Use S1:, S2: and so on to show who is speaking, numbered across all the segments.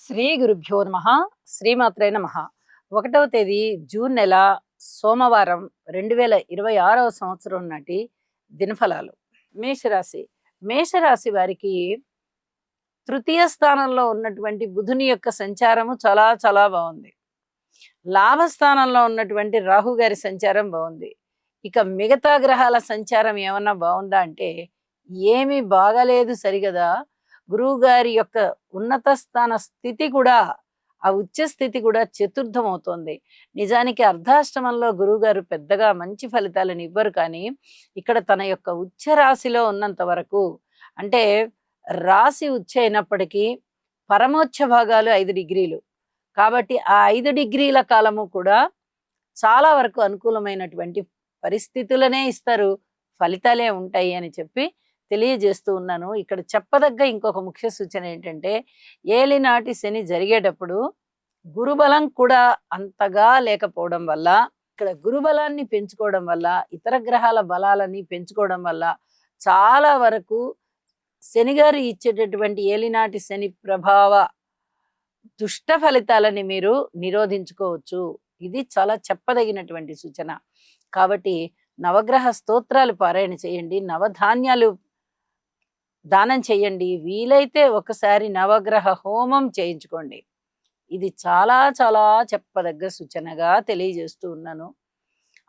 S1: శ్రీ గురుభ్యో నమ. శ్రీమాత్రే నమ. 1వ తేదీ జూన్ నెల సోమవారం 2026వ సంవత్సరం నాటి దినఫలాలు. మేషరాశి. మేషరాశి వారికి తృతీయ స్థానంలో ఉన్నటువంటి బుధుని యొక్క సంచారము చాలా చాలా బాగుంది. లాభస్థానంలో ఉన్నటువంటి రాహు గారి సంచారం బాగుంది. ఇక మిగతా గ్రహాల సంచారం ఏమన్నా బాగుందా అంటే ఏమీ బాగలేదు సరిగదా. గురువు గారి యొక్క ఉన్నత స్థాన స్థితి కూడా, ఆ ఉచ్చ స్థితి కూడా చతుర్థం అవుతోంది. నిజానికి అర్ధాష్టమంలో గురువు గారు పెద్దగా మంచి ఫలితాలను ఇవ్వరు, కానీ ఇక్కడ తన యొక్క ఉచ్చ రాశిలో ఉన్నంత వరకు, అంటే రాశి ఉచ్చ అయినప్పటికీ పరమోచ్చ భాగాలు 5 డిగ్రీలు కాబట్టి ఆ 5 డిగ్రీల కాలము కూడా చాలా వరకు అనుకూలమైనటువంటి పరిస్థితులనే ఇస్తారు, ఫలితాలే ఉంటాయి అని చెప్పి తెలియజేస్తూ ఉన్నాను. ఇక్కడ చెప్పదగ్గ ఇంకొక ముఖ్య సూచన ఏంటంటే, ఏలినాటి శని జరిగేటప్పుడు గురుబలం కూడా అంతగా లేకపోవడం వల్ల, ఇక్కడ గురుబలాన్ని పెంచుకోవడం వల్ల, ఇతర గ్రహాల బలాలని పెంచుకోవడం వల్ల చాలా వరకు శనిగారు ఇచ్చేటటువంటి ఏలినాటి శని ప్రభావ దుష్ట ఫలితాలని మీరు నిరోధించుకోవచ్చు. ఇది చాలా చెప్పదగినటువంటి సూచన. కాబట్టి నవగ్రహ స్తోత్రాలు పారాయణ చేయండి, నవధాన్యాలు దానం చేయండి, వీలైతే ఒకసారి నవగ్రహ హోమం చేయించుకోండి. ఇది చాలా చాలా చెప్పదగ్గ సూచనగా తెలియజేస్తూ ఉన్నాను.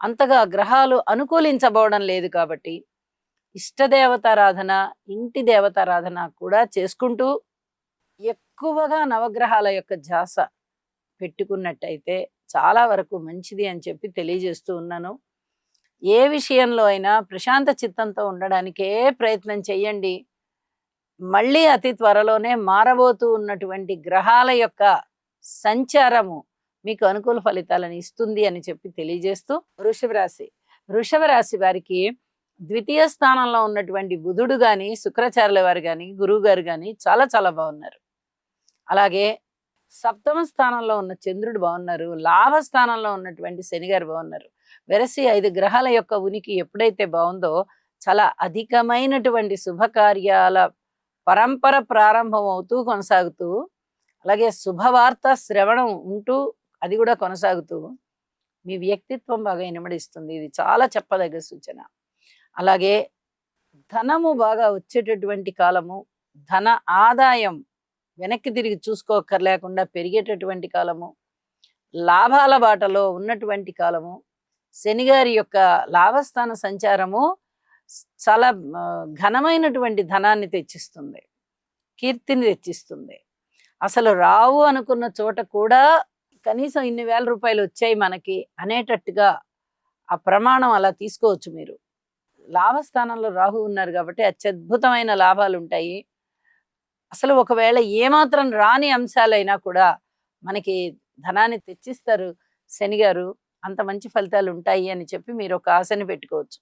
S1: అంతగా గ్రహాలు అనుకూలించబోవడం లేదు కాబట్టి ఇష్టదేవతారాధన, ఇంటి దేవతారాధన కూడా చేసుకుంటూ ఎక్కువగా నవగ్రహాల యొక్క ధ్యాస పెట్టుకున్నట్టయితే చాలా వరకు మంచిది అని చెప్పి తెలియజేస్తూ ఉన్నాను. ఏ విషయంలో అయినా ప్రశాంత చిత్తంతో ఉండడానికే ప్రయత్నం చేయండి. మళ్ళీ అతి త్వరలోనే మారబోతూ ఉన్నటువంటి గ్రహాల యొక్క సంచారము మీకు అనుకూల ఫలితాలను ఇస్తుంది అని చెప్పి తెలియజేస్తూ, వృషభ రాశి. వృషభ రాశి వారికి ద్వితీయ స్థానంలో ఉన్నటువంటి బుధుడు గాని, శుక్రాచార్యుల వారు గాని, గురువు గారు గాని చాలా చాలా బాగున్నారు. అలాగే సప్తమ స్థానంలో ఉన్న చంద్రుడు బాగున్నారు. లాభస్థానంలో ఉన్నటువంటి శని గారు బాగున్నారు. వెరసి 5 గ్రహాల యొక్క ఉనికి ఎప్పుడైతే బాగుందో చాలా అధికమైనటువంటి శుభకార్యాల పరంపర ప్రారంభం అవుతూ కొనసాగుతూ, అలాగే శుభవార్త శ్రవణం ఉంటూ అది కూడా కొనసాగుతూ మీ వ్యక్తిత్వం బాగా ఇనుమడిస్తుంది. ఇది చాలా చెప్పదగ్గ సూచన. అలాగే ధనము బాగా వచ్చేటటువంటి కాలము, ధన ఆదాయం వెనక్కి తిరిగి చూసుకోకర్లేకుండా పెరిగేటటువంటి కాలము, లాభాల బాటలో ఉన్నటువంటి కాలము. శనిగారి యొక్క లాభస్థాన సంచారము చాలా ఘనమైనటువంటి ధనాన్ని తెచ్చిస్తుంది, కీర్తిని తెచ్చిస్తుంది. అసలు రావు అనుకున్న చోట కూడా కనీసం ఇన్ని వేల రూపాయలు వచ్చాయి మనకి అనేటట్టుగా ఆ ప్రమాణం అలా తీసుకోవచ్చు మీరు. లాభస్థానంలో రాహు ఉన్నారు కాబట్టి అత్యద్భుతమైన లాభాలు ఉంటాయి. అసలు ఒకవేళ ఏమాత్రం రాని అంశాలైనా కూడా మనకి ధనాన్ని తెచ్చిస్తారు శనిగారు. అంత మంచి ఫలితాలు ఉంటాయి అని చెప్పి మీరు ఒక ఆశని పెట్టుకోవచ్చు.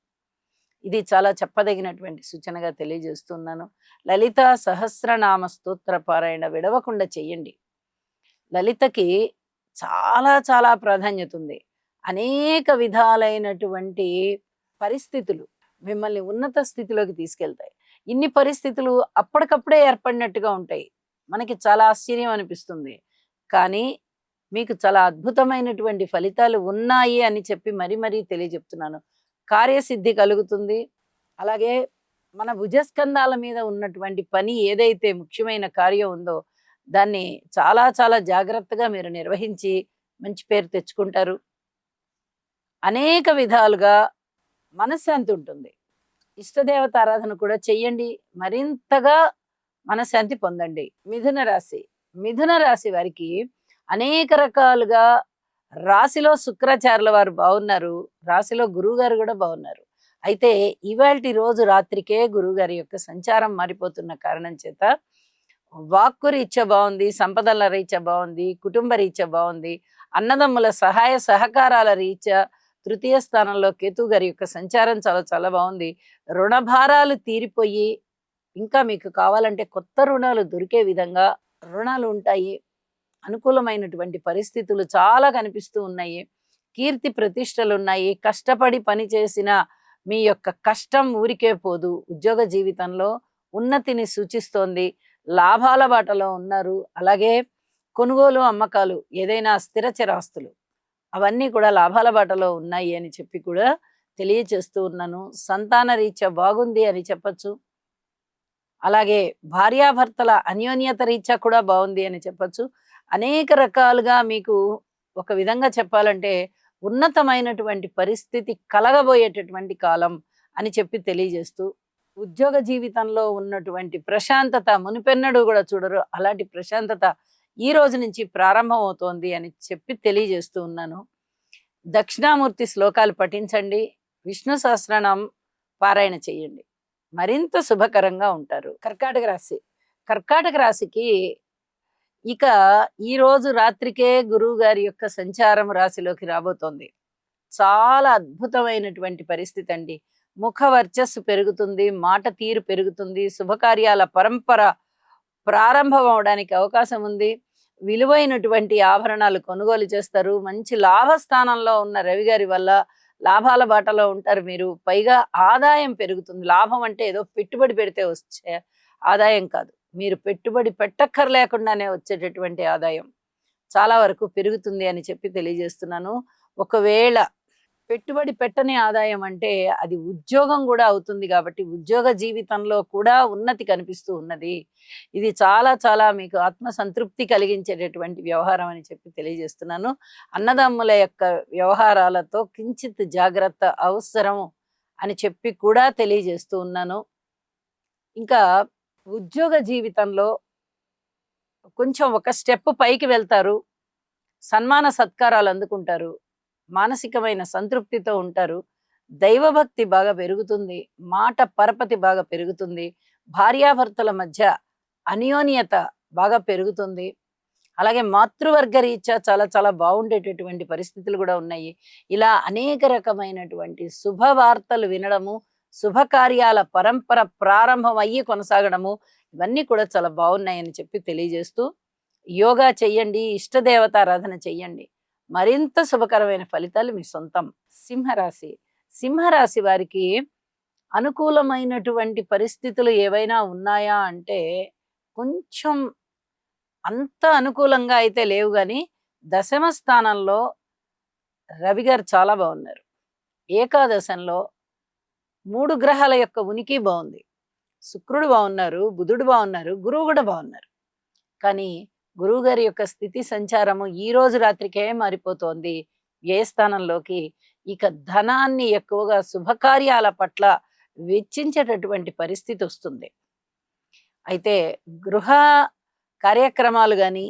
S1: ఇది చాలా చెప్పదగినటువంటి సూచనగా తెలియజేస్తున్నాను. లలిత సహస్రనామ స్తోత్ర పారాయణ విడవకుండా చెయ్యండి. లలితకి చాలా చాలా ప్రాధాన్యత ఉంది. అనేక విధాలైనటువంటి పరిస్థితులు మిమ్మల్ని ఉన్నత స్థితిలోకి తీసుకెళ్తాయి. ఇన్ని పరిస్థితులు అప్పటికప్పుడే ఏర్పడినట్టుగా ఉంటాయి. మనకి చాలా ఆశ్చర్యం అనిపిస్తుంది, కానీ మీకు చాలా అద్భుతమైనటువంటి ఫలితాలు ఉన్నాయి అని చెప్పి మరీ తెలియజెప్తున్నాను. కార్యసిద్ధి కలుగుతుంది. అలాగే మన భుజస్కంధాల మీద ఉన్నటువంటి పని ఏదైతే ముఖ్యమైన కార్యం ఉందో దాన్ని చాలా చాలా జాగ్రత్తగా మీరు నిర్వహించి మంచి పేరు తెచ్చుకుంటారు. అనేక విధాలుగా మనశ్శాంతి ఉంటుంది. ఇష్టదేవత ఆరాధన కూడా చెయ్యండి, మరింతగా మనశ్శాంతి పొందండి. మిథున రాశి. మిథున రాశి వారికి అనేక రకాలుగా రాశిలో శుక్రాచార్యుల వారు బాగున్నారు, రాశిలో గురువు గారు కూడా బాగున్నారు. అయితే ఇవాల్టి రోజు రాత్రికే గురువు గారి యొక్క సంచారం మారిపోతున్న కారణం చేత వాక్కు రీత్యా బాగుంది, సంపదల రీత్యా బాగుంది, కుటుంబ రీత్యా బాగుంది, అన్నదమ్ముల సహాయ సహకారాల రీత్యా తృతీయ స్థానంలో కేతు గారి యొక్క సంచారం చాలా చాలా బాగుంది. రుణభారాలు తీరిపోయి ఇంకా మీకు కావాలంటే కొత్త రుణాలు దొరికే విధంగా రుణాలు ఉంటాయి. అనుకూలమైనటువంటి పరిస్థితులు చాలా కనిపిస్తూ ఉన్నాయి. కీర్తి ప్రతిష్టలు ఉన్నాయి. కష్టపడి పనిచేసిన మీ యొక్క కష్టం ఊరికే పోదు. ఉద్యోగ జీవితంలో ఉన్నతిని సూచిస్తోంది. లాభాల బాటలో ఉన్నారు. అలాగే కొనుగోలు అమ్మకాలు ఏదైనా స్థిర చరాస్తులు అవన్నీ కూడా లాభాల బాటలో ఉన్నాయి అని చెప్పి కూడా తెలియచేస్తూ ఉన్నాను. సంతాన రీత్యా బాగుంది అని చెప్పచ్చు. అలాగే భార్యాభర్తల అన్యోన్యత రీత్యా కూడా బాగుంది అని చెప్పచ్చు. అనేక రకాలుగా మీకు ఒక విధంగా చెప్పాలంటే ఉన్నతమైనటువంటి పరిస్థితి కలగబోయేటటువంటి కాలం అని చెప్పి తెలియజేస్తూ, ఉద్యోగ జీవితంలో ఉన్నటువంటి ప్రశాంతత మునుపెన్నడూ కూడా చూడరు అలాంటి ప్రశాంతత ఈ రోజు నుంచి ప్రారంభం అవుతోంది అని చెప్పి తెలియజేస్తూ ఉన్నాను. దక్షిణామూర్తి శ్లోకాలు పఠించండి, విష్ణు సహస్రనామం పారాయణ చేయండి, మరింత శుభకరంగా ఉంటారు. కర్కాటక రాశి. కర్కాటక రాశికి ఇక ఈ రోజు రాత్రికే గురువు గారి యొక్క సంచారం రాశిలోకి రాబోతోంది. చాలా అద్భుతమైనటువంటి పరిస్థితి అండి. ముఖ వర్చస్సు పెరుగుతుంది, మాట తీరు పెరుగుతుంది, శుభకార్యాల పరంపర ప్రారంభం అవడానికి అవకాశం ఉంది. విలువైనటువంటి ఆభరణాలు కొనుగోలు చేస్తారు. మంచి లాభస్థానంలో ఉన్న రవి గారి వల్ల లాభాల బాటలో ఉంటారు మీరు. పైగా ఆదాయం పెరుగుతుంది. లాభం అంటే ఏదో పెట్టుబడి పెడితే వచ్చే ఆదాయం కాదు, మీరు పెట్టుబడి పెట్టక్కర్లేకుండానే వచ్చేటటువంటి ఆదాయం చాలా వరకు పెరుగుతుంది అని చెప్పి తెలియజేస్తున్నాను. ఒకవేళ పెట్టుబడి పెట్టని ఆదాయం అంటే అది ఉద్యోగం కూడా అవుతుంది కాబట్టి ఉద్యోగ జీవితంలో కూడా ఉన్నతి కనిపిస్తూ ఉన్నది. ఇది చాలా చాలా మీకు ఆత్మసంతృప్తి కలిగించేటటువంటి వ్యవహారం అని చెప్పి తెలియజేస్తున్నాను. అన్నదమ్ముల యొక్క వ్యవహారాలతో కించిత్ జాగ్రత్త అవసరం అని చెప్పి కూడా తెలియజేస్తూ ఉన్నాను. ఇంకా ఉద్యోగ జీవితంలో కొంచెం ఒక స్టెప్ పైకి వెళ్తారు, సన్మాన సత్కారాలు అందుకుంటారు, మానసికమైన సంతృప్తితో ఉంటారు, దైవభక్తి బాగా పెరుగుతుంది, మాట పరపతి బాగా పెరుగుతుంది, భార్యాభర్తల మధ్య అన్యోన్యత బాగా పెరుగుతుంది. అలాగే మాతృవర్గ రీత్యా చాలా చాలా బాగుండేటటువంటి పరిస్థితులు కూడా ఉన్నాయి. ఇలా అనేక రకమైనటువంటి శుభవార్తలు వినడము, శుభకార్యాల పరంపర ప్రారంభం అయ్యి కొనసాగడము ఇవన్నీ కూడా చాలా బాగున్నాయని చెప్పి తెలియజేస్తూ, యోగా చెయ్యండి, ఇష్టదేవతారాధన చెయ్యండి, మరింత శుభకరమైన ఫలితాలు మీ సొంతం. సింహరాశి. సింహరాశి వారికి అనుకూలమైనటువంటి పరిస్థితులు ఏవైనా ఉన్నాయా అంటే కొంచెం అంత అనుకూలంగా అయితే లేవు, కానీ దశమ స్థానంలో రవి గారు చాలా బాగున్నారు. ఏకాదశంలో 3 గ్రహాల యొక్క ఉనికి బాగుంది. శుక్రుడు బాగున్నారు, బుధుడు బాగున్నారు, గురువు కూడా బాగున్నారు. కానీ గురువు గారి యొక్క స్థితి సంచారము ఈ రోజు రాత్రికే మారిపోతోంది వ్యయస్థానంలోకి. ఇక ధనాన్ని ఎక్కువగా శుభకార్యాల పట్ల వెచ్చించేటటువంటి పరిస్థితి వస్తుంది. అయితే గృహ కార్యక్రమాలు కానీ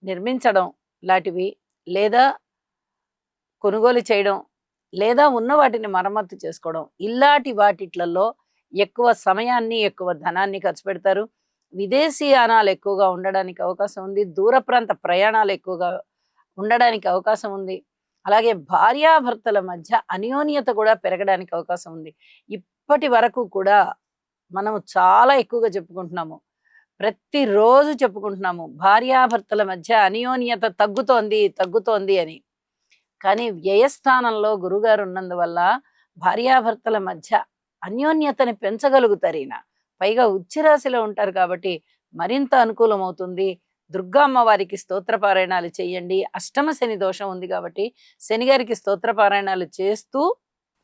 S1: నిర్మించడం లాంటివి, లేదా కొనుగోలు చేయడం, లేదా ఉన్న వాటిని మరమ్మతు చేసుకోవడం, ఇలాంటి వాటిట్లలో ఎక్కువ సమయాన్ని ఎక్కువ ధనాన్ని ఖర్చు పెడతారు. విదేశీయానాలు ఎక్కువగా ఉండడానికి అవకాశం ఉంది. దూర ప్రాంత ప్రయాణాలు ఎక్కువగా ఉండడానికి అవకాశం ఉంది. అలాగే భార్యాభర్తల మధ్య అన్యోన్యత కూడా పెరగడానికి అవకాశం ఉంది. ఇప్పటి వరకు కూడా మనం చాలా ఎక్కువగా చెప్పుకుంటున్నాము, ప్రతిరోజు చెప్పుకుంటున్నాము భార్యాభర్తల మధ్య అన్యోన్యత తగ్గుతోంది తగ్గుతోంది అని. కానీ వ్యయస్థానంలో గురుగారు ఉన్నందువల్ల భార్యాభర్తల మధ్య అన్యోన్యతని పెంచగలుగుతారు ఈయన. పైగా ఉచ్చరాశిలో ఉంటారు కాబట్టి మరింత అనుకూలం అవుతుంది. దుర్గా అమ్మవారికి స్తోత్రపారాయణాలు చేయండి. అష్టమ శని దోషం ఉంది కాబట్టి శనిగారికి స్తోత్రపారాయణాలు చేస్తూ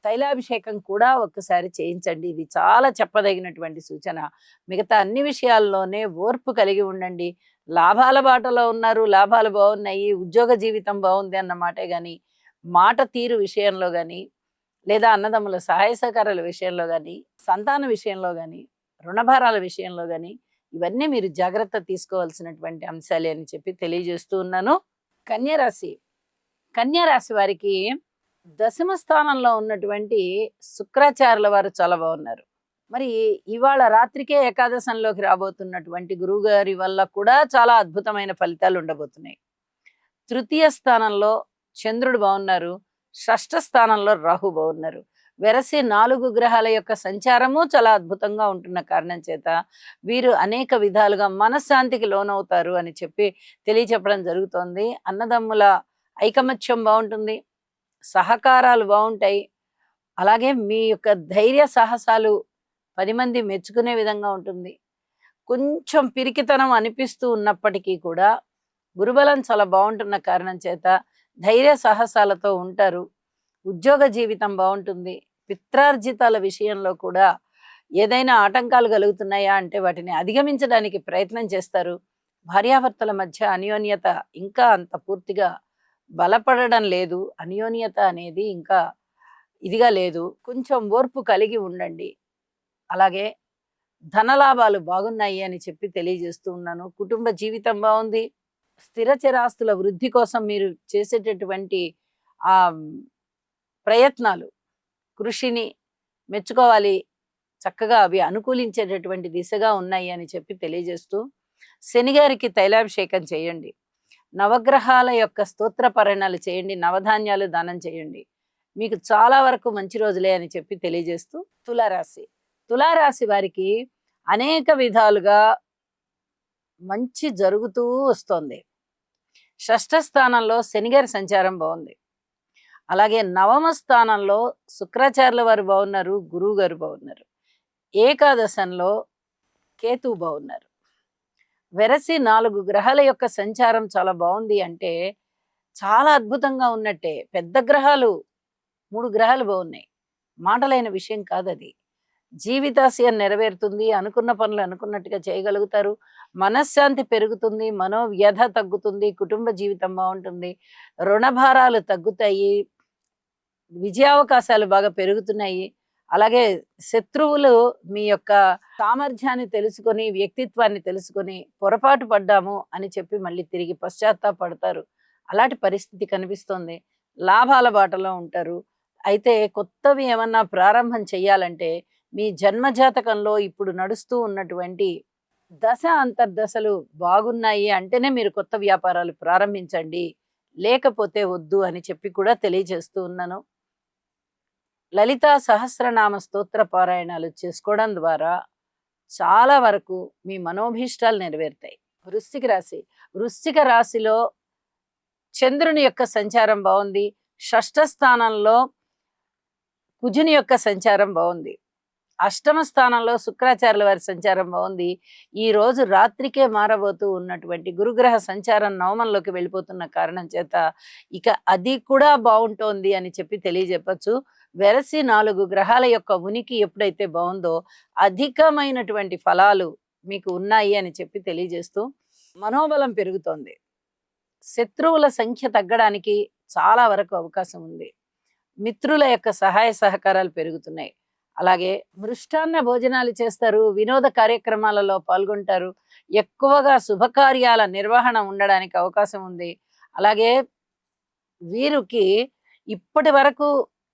S1: తైలాభిషేకం కూడా ఒక్కసారి చేయించండి. ఇది చాలా చెప్పదగినటువంటి సూచన. మిగతా అన్ని విషయాల్లోనే ఓర్పు కలిగి ఉండండి. లాభాల బాటలో ఉన్నారు, లాభాలు బాగున్నాయి, ఉద్యోగ జీవితం బాగుంది అన్నమాటే కానీ మాట తీరు విషయంలో కానీ, లేదా అన్నదమ్ముల సహాయ సహకారాల విషయంలో కానీ, సంతాన విషయంలో కానీ, రుణభారాల విషయంలో కానీ ఇవన్నీ మీరు జాగ్రత్త తీసుకోవాల్సినటువంటి అంశాలే అని చెప్పి తెలియజేస్తూ ఉన్నాను. కన్యరాశి. కన్యరాశి వారికి దశమ స్థానంలో ఉన్నటువంటి శుక్రాచార్యుల వారు చాలా బాగున్నారు. మరి ఇవాళ రాత్రికే ఏకాదశంలోకి రాబోతున్నటువంటి గురువు గారి వల్ల కూడా చాలా అద్భుతమైన ఫలితాలు ఉండబోతున్నాయి. తృతీయ స్థానంలో చంద్రుడు బాగున్నారు, షష్ఠ స్థానంలో రాహు బాగున్నారు. వెరసి 4 గ్రహాల యొక్క సంచారము చాలా అద్భుతంగా ఉంటున్న కారణం చేత వీరు అనేక విధాలుగా మనశ్శాంతికి లోనవుతారు అని చెప్పి తెలియచెప్పడం జరుగుతోంది. అన్నదమ్ముల ఐకమత్యం బాగుంటుంది, సహకారాలు బాగుంటాయి. అలాగే మీ యొక్క ధైర్య సాహసాలు 10 మంది మెచ్చుకునే విధంగా ఉంటుంది. కొంచెం పిరికితనం అనిపిస్తూ ఉన్నప్పటికీ కూడా గురుబలం చాలా బాగుంటున్న కారణం చేత ధైర్య సాహసాలతో ఉంటారు. ఉద్యోగ జీవితం బాగుంటుంది. పిత్రార్జితాల విషయంలో కూడా ఏదైనా ఆటంకాలు కలుగుతున్నాయా అంటే వాటిని అధిగమించడానికి ప్రయత్నం చేస్తారు. భార్యాభర్తల మధ్య అన్యోన్యత ఇంకా అంత పూర్తిగా బలపడడం లేదు. అన్యోన్యత అనేది ఇంకా ఇదిగా లేదు. కొంచెం ఓర్పు కలిగి ఉండండి. అలాగే ధనలాభాలు బాగున్నాయి అని చెప్పి తెలియజేస్తూ ఉన్నాను. కుటుంబ జీవితం బాగుంది. స్థిర చరాస్తుల వృద్ధి కోసం మీరు చేసేటటువంటి ఆ ప్రయత్నాలు, కృషిని మెచ్చుకోవాలి. చక్కగా అవి అనుకూలించేటటువంటి దిశగా ఉన్నాయి అని చెప్పి తెలియజేస్తూ, శనిగారికి తైలాభిషేకం చేయండి. నవగ్రహాల యొక్క స్తోత్ర పారాయణాలు చేయండి. నవధాన్యాలు దానం చేయండి. మీకు చాలా వరకు మంచి రోజులే అని చెప్పి తెలియజేస్తూ, తులారాశి తులారాశి వారికి అనేక విధాలుగా మంచి జరుగుతూ వస్తోంది. షష్ఠ స్థానంలో శనిగారి సంచారం బాగుంది. అలాగే నవమ స్థానంలో శుక్రాచార్యుల వారు బాగున్నారు. గురువు గారు బాగున్నారు. ఏకాదశంలో కేతువు బాగున్నారు. వెరసి 4 గ్రహాల యొక్క సంచారం చాలా బాగుంది అంటే చాలా అద్భుతంగా ఉన్నట్టే. పెద్ద గ్రహాలు 3 గ్రహాలు బాగున్నాయి. మాటలైన విషయం కాదు అది. జీవితాశయం నెరవేరుతుంది. అనుకున్న పనులు అనుకున్నట్టుగా చేయగలుగుతారు. మనశ్శాంతి పెరుగుతుంది. మనోవ్యధ తగ్గుతుంది. కుటుంబ జీవితం బాగుంటుంది. రుణభారాలు తగ్గుతాయి. విజయావకాశాలు బాగా పెరుగుతున్నాయి. అలాగే శత్రువులు మీ యొక్క సామర్థ్యాన్ని తెలుసుకొని, వ్యక్తిత్వాన్ని తెలుసుకొని పొరపాటు పడ్డాము అని చెప్పి మళ్ళీ తిరిగి పశ్చాత్తాపడతారు. అలాంటి పరిస్థితి కనిపిస్తోంది. లాభాల బాటలో ఉంటారు. అయితే కొత్తవి ఏమన్నా ప్రారంభం చెయ్యాలంటే మీ జన్మజాతకంలో ఇప్పుడు నడుస్తూ ఉన్నటువంటి దశ అంతర్దశలు బాగున్నాయి అంటేనే మీరు కొత్త వ్యాపారాలు ప్రారంభించండి. లేకపోతే వద్దు అని చెప్పి కూడా తెలియజేస్తూ ఉన్నాను. లలితా సహస్రనామ స్తోత్ర పారాయణాలు చేసుకోవడం ద్వారా చాలా వరకు మీ మనోభీష్టాలు నెరవేరుతాయి. వృశ్చిక రాశిలో చంద్రుని యొక్క సంచారం బాగుంది. షష్ఠ స్థానంలో కుజుని యొక్క సంచారం బాగుంది. అష్టమ స్థానంలో శుక్రాచార్యుల వారి సంచారం బాగుంది. ఈ రోజు రాత్రికే మారబోతూ ఉన్నటువంటి గురుగ్రహ సంచారం నవమంలోకి వెళ్ళిపోతున్న కారణం చేత ఇక అది కూడా బాగుంటోంది అని చెప్పి తెలియజెప్పచ్చు. వెరసి 4 గ్రహాల యొక్క ఉనికి ఎప్పుడైతే బాగుందో అధికమైనటువంటి ఫలాలు మీకు ఉన్నాయి అని చెప్పి తెలియజేస్తూ, మనోబలం పెరుగుతోంది. శత్రువుల సంఖ్య తగ్గడానికి చాలా వరకు అవకాశం ఉంది. మిత్రుల యొక్క సహాయ సహకారాలు పెరుగుతున్నాయి. అలాగే మృష్టాన్న భోజనాలు చేస్తారు. వినోద కార్యక్రమాలలో పాల్గొంటారు. ఎక్కువగా శుభకార్యాల నిర్వహణ ఉండడానికి అవకాశం ఉంది. అలాగే వీరికి ఇప్పటి వరకు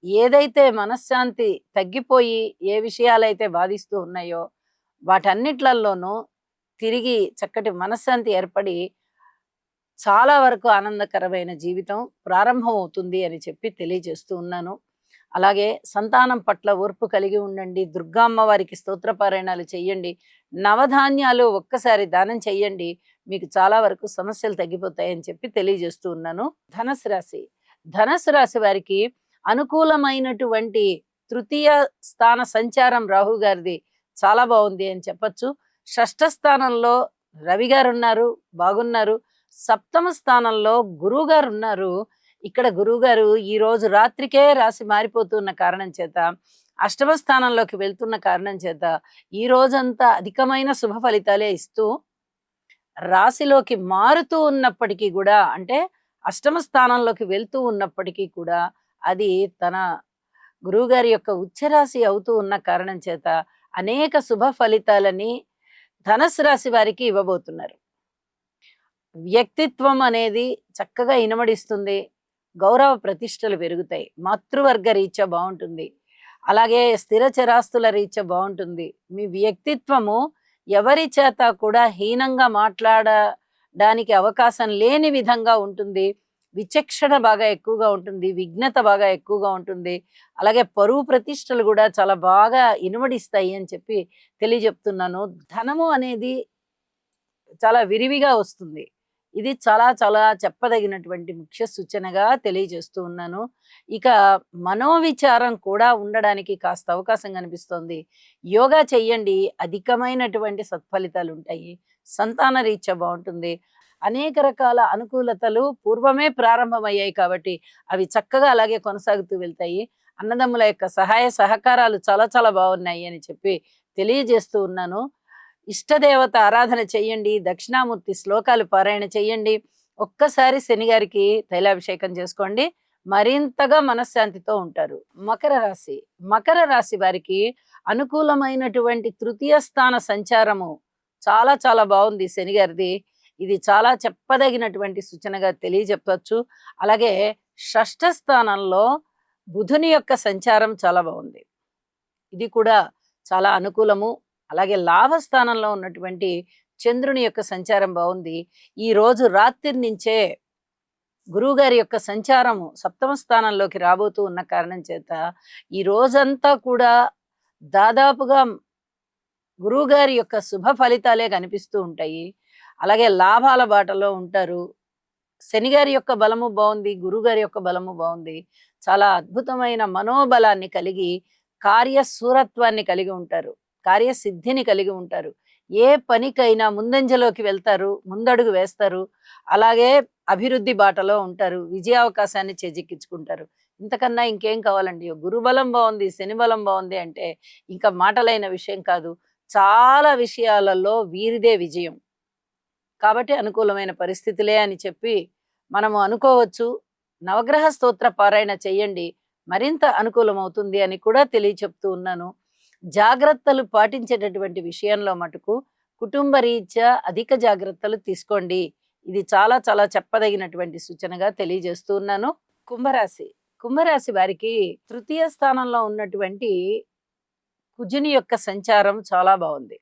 S1: ఏదైతే మనశ్శాంతి తగ్గిపోయి ఏ విషయాలైతే బాధిస్తూ ఉన్నాయో వాటన్నిట్లలోనూ తిరిగి చక్కటి మనశ్శాంతి ఏర్పడి చాలా వరకు ఆనందకరమైన జీవితం ప్రారంభం అవుతుంది అని చెప్పి తెలియజేస్తూ ఉన్నాను. అలాగే సంతానం పట్ల ఓర్పు కలిగి ఉండండి. దుర్గామ్మ వారికి స్తోత్రపారాయణాలు చెయ్యండి. నవధాన్యాలు ఒక్కసారి దానం చెయ్యండి. మీకు చాలా వరకు సమస్యలు తగ్గిపోతాయని చెప్పి తెలియజేస్తూ ఉన్నాను. ధనుసు రాశి వారికి అనుకూలమైనటువంటి తృతీయ స్థాన సంచారం రాహు గారిది చాలా బాగుంది అని చెప్పచ్చు. షష్ఠ స్థానంలో రవి గారు ఉన్నారు, బాగున్నారు. సప్తమ స్థానంలో గురువు గారు ఉన్నారు. ఇక్కడ గురువు గారు ఈ రోజు రాత్రికే రాశి మారిపోతున్న కారణం చేత, అష్టమ స్థానంలోకి వెళ్తున్న కారణం చేత ఈ రోజంతా అధికమైన శుభ ఫలితాలే ఇస్తూ రాశిలోకి మారుతూ ఉన్నప్పటికీ కూడా, అంటే అష్టమ స్థానంలోకి వెళ్తూ ఉన్నప్పటికీ కూడా అది తన గురువుగారి యొక్క ఉచ్చరాశి అవుతూ ఉన్న కారణం చేత అనేక శుభ ఫలితాలని ధనుసు రాశి వారికి ఇవ్వబోతున్నారు. వ్యక్తిత్వం అనేది చక్కగా ఇనుమడిస్తుంది. గౌరవ ప్రతిష్టలు పెరుగుతాయి. మాతృవర్గ రీత్యా బాగుంటుంది. అలాగే స్థిర చరాస్తుల రీత్యా బాగుంటుంది. మీ వ్యక్తిత్వము ఎవరి చేత కూడా హీనంగా మాట్లాడడానికి అవకాశం లేని విధంగా ఉంటుంది. విచక్షణ బాగా ఎక్కువగా ఉంటుంది. విఘ్నత బాగా ఎక్కువగా ఉంటుంది. అలాగే పరువు ప్రతిష్టలు కూడా చాలా బాగా ఇనుమడిస్తాయి అని చెప్పి తెలియజెప్తున్నాను. ధనము అనేది చాలా విరివిగా వస్తుంది. ఇది చాలా చాలా చెప్పదగినటువంటి ముఖ్య సూచనగా తెలియజేస్తూ ఉన్నాను. ఇక మనోవిచారం కూడా ఉండడానికి కాస్త అవకాశం కనిపిస్తోంది. యోగా చెయ్యండి, అధికమైనటువంటి సత్ఫలితాలు ఉంటాయి. సంతాన రీత్యా బాగుంటుంది. అనేక రకాల అనుకూలతలు పూర్వమే ప్రారంభమయ్యాయి కాబట్టి అవి చక్కగా అలాగే కొనసాగుతూ వెళ్తాయి. అన్నదమ్ముల యొక్క సహాయ సహకారాలు చాలా చాలా బాగున్నాయి అని చెప్పి తెలియజేస్తూ ఉన్నాను. ఇష్టదేవత ఆరాధన చెయ్యండి, దక్షిణామూర్తి శ్లోకాలు పారాయణ చెయ్యండి. ఒక్కసారి శనిగారికి తైలాభిషేకం చేసుకోండి, మరింతగా మనశ్శాంతితో ఉంటారు. మకర రాశి, మకర రాశి వారికి అనుకూలమైనటువంటి తృతీయ స్థాన సంచారము చాలా చాలా బాగుంది శనిగారిది. ఇది చాలా చెప్పదగినటువంటి సూచనగా తెలియజెప్పచ్చు. అలాగే షష్ఠ స్థానంలో బుధుని యొక్క సంచారం చాలా బాగుంది, ఇది కూడా చాలా అనుకూలము. అలాగే లాభస్థానంలో ఉన్నటువంటి చంద్రుని యొక్క సంచారం బాగుంది. ఈ రోజు రాత్రి నుంచే గురువు గారి యొక్క సంచారము సప్తమ స్థానంలోకి రాబోతూ ఉన్న కారణం చేత ఈ రోజంతా కూడా దాదాపుగా గురువు గారి యొక్క శుభ ఫలితాలే కనిపిస్తూ ఉంటాయి. అలాగే లాభాల బాటలో ఉంటారు. శనిగారి యొక్క బలము బాగుంది, గురుగారి యొక్క బలము బాగుంది. చాలా అద్భుతమైన మనోబలాన్ని కలిగి కార్యశూరత్వాన్ని కలిగి ఉంటారు, కార్యసిద్ధిని కలిగి ఉంటారు. ఏ పనికైనా ముందంజలోకి వెళ్తారు, ముందడుగు వేస్తారు. అలాగే అభివృద్ధి బాటలో ఉంటారు, విజయావకాశాన్ని చేజిక్కించుకుంటారు. ఇంతకన్నా ఇంకేం కావాలండి? గురుబలం బాగుంది, శని బలం బాగుంది అంటే ఇంకా మాటలైన విషయం కాదు. చాలా విషయాలలో వీరిదే విజయం. కాబట్టి అనుకూలమైన పరిస్థితులే అని చెప్పి మనము అనుకోవచ్చు. నవగ్రహ స్తోత్ర పారాయణ చెయ్యండి, మరింత అనుకూలమవుతుంది అని కూడా తెలియచెప్తూ ఉన్నాను. జాగ్రత్తలు పాటించేటటువంటి విషయంలో మటుకు కుటుంబ రీత్యా అధిక జాగ్రత్తలు తీసుకోండి. ఇది చాలా చాలా చెప్పదగినటువంటి సూచనగా తెలియజేస్తూ ఉన్నాను. కుంభరాశి, కుంభరాశి వారికి తృతీయ స్థానంలో ఉన్నటువంటి కుజుని యొక్క సంచారం చాలా బాగుంది.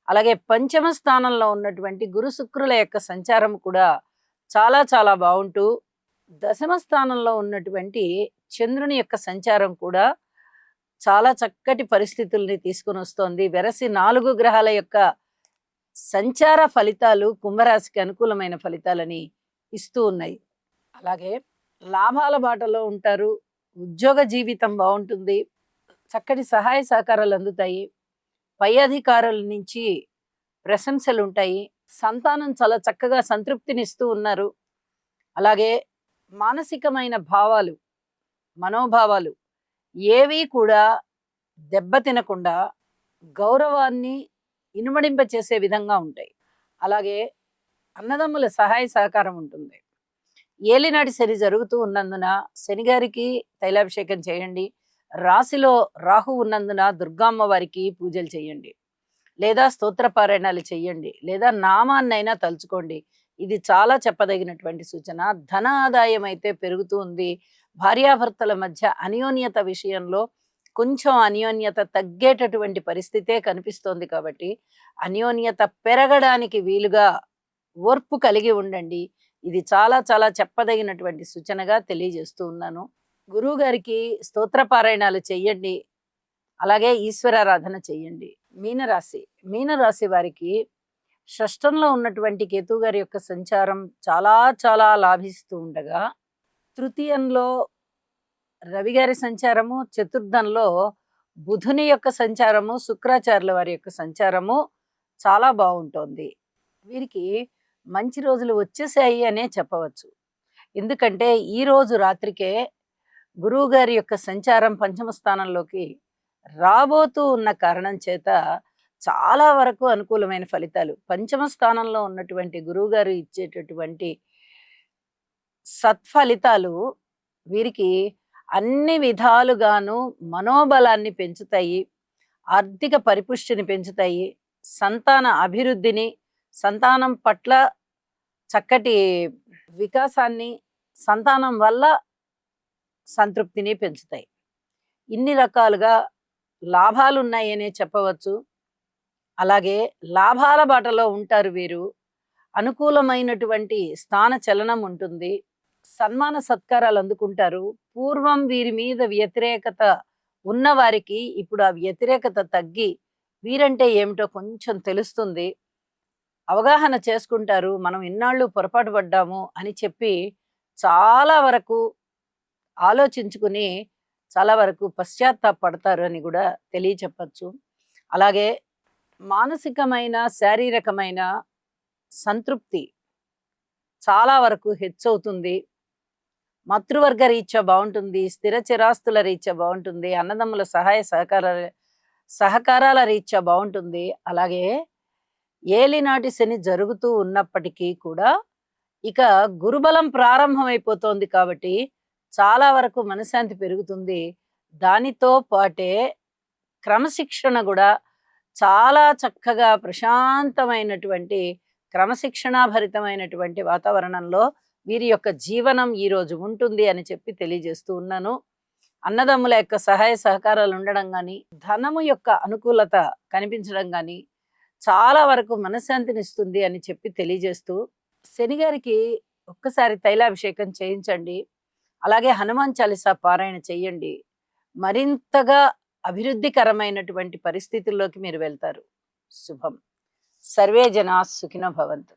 S1: అలాగే పంచమ స్థానంలో ఉన్నటువంటి గురు శుక్రుల యొక్క సంచారం కూడా చాలా చాలా బాగుంటూ, దశమ స్థానంలో ఉన్నటువంటి చంద్రుని యొక్క సంచారం కూడా చాలా చక్కటి పరిస్థితుల్ని తీసుకుని వస్తోంది. వెరసి 4 గ్రహాల యొక్క సంచార ఫలితాలు కుంభరాశికి అనుకూలమైన ఫలితాలని ఇస్తూ ఉన్నాయి. అలాగే లాభాల బాటలో ఉంటారు, ఉద్యోగ జీవితం బాగుంటుంది, చక్కటి సహాయ సహకారాలు అందుతాయి, పై అధికారుల నుంచి ప్రశంసలు ఉంటాయి, సంతానం చాలా చక్కగా సంతృప్తినిస్తూ ఉన్నారు. అలాగే మానసికమైన భావాలు, మనోభావాలు ఏవి కూడా దెబ్బతినకుండా గౌరవాన్ని ఇనుమడింప చేసే విధంగా ఉంటాయి. అలాగే అన్నదమ్ముల సహాయ సహకారం ఉంటుంది. ఏలినాటి శని జరుగుతూ ఉన్నందున శనిగారికి తైలాభిషేకం చేయండి. రాశిలో రాహు ఉన్నందున దుర్గామ్మ వారికి పూజలు చేయండి, లేదా స్తోత్రపారాయణాలు చెయ్యండి, లేదా నామాన్నైనా తలుచుకోండి. ఇది చాలా చెప్పదగినటువంటి సూచన. ధన ఆదాయం అయితే పెరుగుతూ ఉంది. భార్యాభర్తల మధ్య అన్యోన్యత విషయంలో కొంచెం అన్యోన్యత తగ్గేటటువంటి పరిస్థితే కనిపిస్తోంది. కాబట్టి అన్యోన్యత పెరగడానికి వీలుగా ఓర్పు కలిగి ఉండండి. ఇది చాలా చాలా చెప్పదగినటువంటి సూచనగా తెలియజేస్తూ ఉన్నాను. గురువు గారికి స్తోత్రపారాయణాలు చెయ్యండి, అలాగే ఈశ్వరారాధన చెయ్యండి. మీనరాశి, మీనరాశి వారికి షష్టంలో ఉన్నటువంటి కేతు గారి యొక్క సంచారం చాలా చాలా లాభిస్తూ ఉండగా, తృతీయంలో రవి గారి సంచారము, చతుర్థంలో బుధుని యొక్క సంచారము, శుక్రాచార్యుల వారి యొక్క సంచారము చాలా బాగుంటోంది. వీరికి మంచి రోజులు వచ్చేసాయి అనే చెప్పవచ్చు. ఎందుకంటే ఈ రోజు రాత్రికే గురువు గారి యొక్క సంచారం పంచమ స్థానంలోకి రాబోతూ ఉన్న కారణం చేత చాలా వరకు అనుకూలమైన ఫలితాలు. పంచమ స్థానంలో ఉన్నటువంటి గురువు గారు ఇచ్చేటటువంటి సత్ఫలితాలు వీరికి అన్ని విధాలుగాను మనోబలాన్ని పెంచుతాయి, ఆర్థిక పరిపుష్టిని పెంచుతాయి, సంతాన అభివృద్ధిని, సంతానం పట్ల చక్కటి వికాసాన్ని, సంతానం వల్ల సంతృప్తిని పెంచుతాయి. ఇన్ని రకాలుగా లాభాలు ఉన్నాయనే చెప్పవచ్చు. అలాగే లాభాల బాటలో ఉంటారు వీరు. అనుకూలమైనటువంటి స్థాన చలనం ఉంటుంది, సన్మాన సత్కారాలు అందుకుంటారు. పూర్వం వీరి మీద వ్యతిరేకత ఉన్న వారికి ఇప్పుడు ఆ వ్యతిరేకత తగ్గి వీరంటే ఏమిటో కొంచెం తెలుస్తుంది, అవగాహన చేసుకుంటారు. మనం ఇన్నాళ్ళు పొరపాటు పడ్డాము అని చెప్పి చాలా వరకు ఆలోచించుకుని చాలా వరకు పశ్చాత్తాపడతారు అని కూడా తెలియచెప్పచ్చు. అలాగే మానసికమైన, శారీరకమైన సంతృప్తి చాలా వరకు హెచ్చవుతుంది. మాతృవర్గ రీత్యా బాగుంటుంది, స్థిర చిరాస్తుల రీత్యా బాగుంటుంది, అన్నదమ్ముల సహాయ సహకారాల రీత్యా బాగుంటుంది. అలాగే ఏలినాటి శని జరుగుతూ ఉన్నప్పటికీ కూడా ఇక గురుబలం ప్రారంభమైపోతోంది కాబట్టి చాలా వరకు మనశ్శాంతి పెరుగుతుంది. దానితో పాటే క్రమశిక్షణ కూడా చాలా చక్కగా ప్రశాంతమైనటువంటి క్రమశిక్షణాభరితమైనటువంటి వాతావరణంలో వీరి యొక్క జీవనం ఈ రోజు ఉంటుంది అని చెప్పి తెలియజేస్తూ ఉన్నాను. అన్నదమ్ముల యొక్క సహాయ సహకారాలు ఉండడం కానీ, ధనము యొక్క అనుకూలత కనిపించడం కానీ చాలా వరకు మనశ్శాంతినిస్తుంది అని చెప్పి తెలియజేస్తూ, శని గారికి ఒక్కసారి తైలాభిషేకం చేయించండి. అలాగే హనుమాన్ చాలీసా పారాయణ చెయ్యండి. మరింతగా అభివృద్ధికరమైనటువంటి పరిస్థితుల్లోకి మీరు వెళ్తారు. శుభం. సర్వే జనా సుఖినో భవంతు.